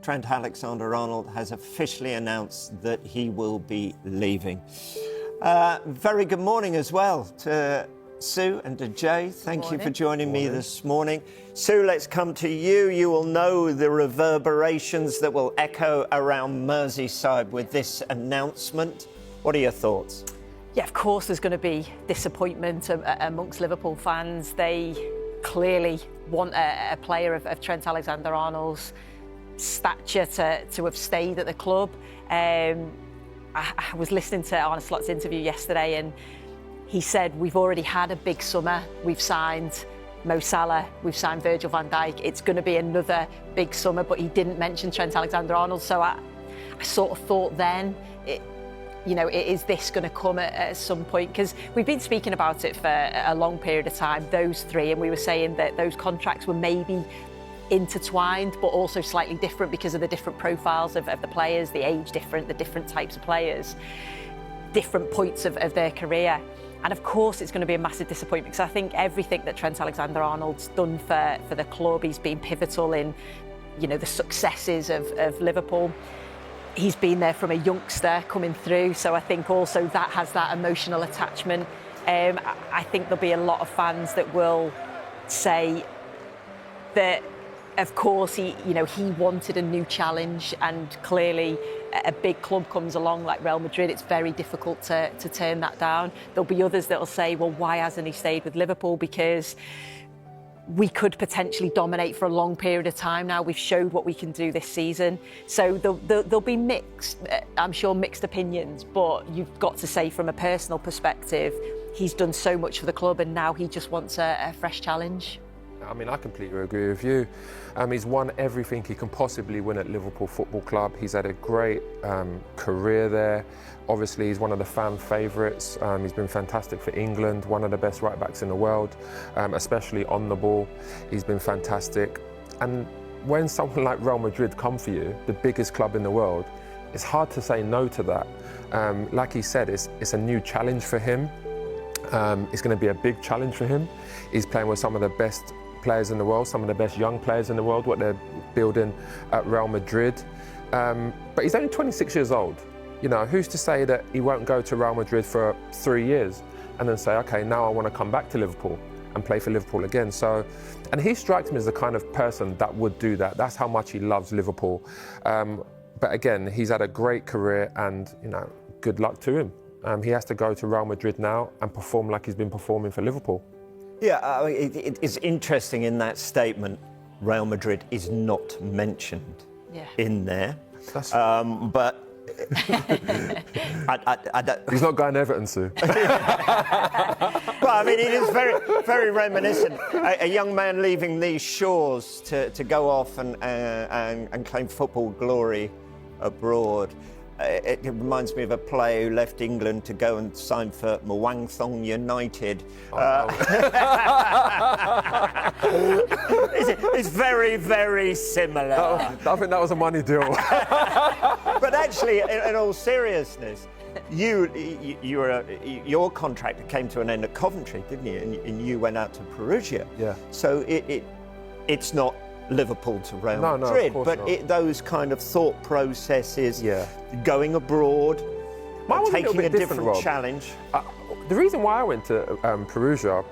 Trent Alexander-Arnold has officially announced that he will be leaving. Very good morning as well to Sue and to Jay. Thank you for joining me this morning. Sue, let's come to you. You will know the reverberations that will echo around Merseyside with this announcement. What are your thoughts? Yeah, of course there's going to be disappointment amongst Liverpool fans. They clearly want a player of Trent Alexander-Arnold's stature to have stayed at the club. I was listening to Arne Slot's interview yesterday and he said, we've already had a big summer. We've signed Mo Salah, we've signed Virgil van Dijk. It's going to be another big summer, but he didn't mention Trent Alexander-Arnold. So I sort of thought then, is this going to come at some point? Because we've been speaking about it for a long period of time, those three, and we were saying that those contracts were maybe intertwined, but also slightly different because of the different profiles of the players, the age different, the different types of players, different points of their career. And of course, it's going to be a massive disappointment because I think everything that Trent Alexander-Arnold's done for the club, he's been pivotal in, the successes of Liverpool. He's been there from a youngster coming through, so I think also that has that emotional attachment. I think there'll be a lot of fans that will say that, of course, he wanted a new challenge, and clearly a big club comes along like Real Madrid, it's very difficult to turn that down. There'll be others that'll say, well, why hasn't he stayed with Liverpool? Because we could potentially dominate for a long period of time now. We've showed what we can do this season. So there'll be mixed opinions, but you've got to say from a personal perspective, he's done so much for the club and now he just wants a fresh challenge. I mean, I completely agree with you. He's won everything he can possibly win at Liverpool Football Club. He's had a great career there. Obviously, he's one of the fan favourites. He's been fantastic for England, one of the best right-backs in the world, especially on the ball. He's been fantastic. And when someone like Real Madrid come for you, the biggest club in the world, it's hard to say no to that. Like he said, it's a new challenge for him. It's going to be a big challenge for him. He's playing with some of the best players in the world, some of the best young players in the world, what they're building at Real Madrid. But he's only 26 years old. Who's to say that he won't go to Real Madrid for 3 years and then say, okay, now I want to come back to Liverpool and play for Liverpool again. So, and he strikes me as the kind of person that would do that. That's how much he loves Liverpool. But again, he's had a great career and, good luck to him. He has to go to Real Madrid now and perform like he's been performing for Liverpool. Yeah, it's interesting in that statement, Real Madrid is not mentioned in there. But he's not going to Everton, Sue. Well, I mean, it is very, very reminiscent. A young man leaving these shores to go off and claim football glory abroad. It reminds me of a player who left England to go and sign for Muangthong United. It's very, very similar. I think that was a money deal. But actually, in all seriousness, your contract came to an end at Coventry, didn't you? And you went out to Perugia. Yeah. So it's not Liverpool to Real Madrid, but those kind of thought processes, going abroad, taking a different challenge. The reason why I went to Perugia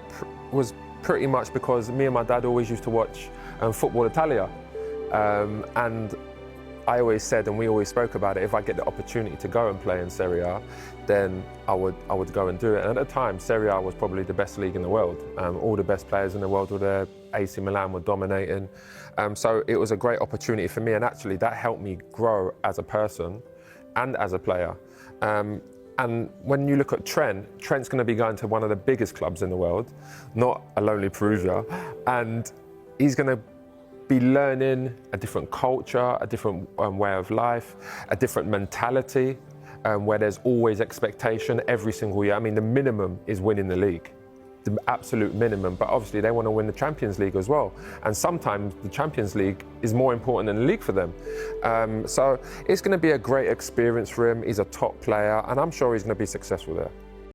was pretty much because me and my dad always used to watch Football Italia, and I always said, and we always spoke about it, if I get the opportunity to go and play in Serie A, then I would go and do it. And at the time, Serie A was probably the best league in the world. All the best players in the world were there. AC Milan were dominating. So it was a great opportunity for me, and actually that helped me grow as a person and as a player. And when you look at Trent's going to be going to one of the biggest clubs in the world, not a lonely Perugia, and he's going to be learning a different culture, a different way of life, a different mentality, where there's always expectation every single year. I mean, the minimum is winning the league, the absolute minimum, but obviously they want to win the Champions League as well. And sometimes the Champions League is more important than the league for them. So it's going to be a great experience for him. He's a top player, and I'm sure he's going to be successful there.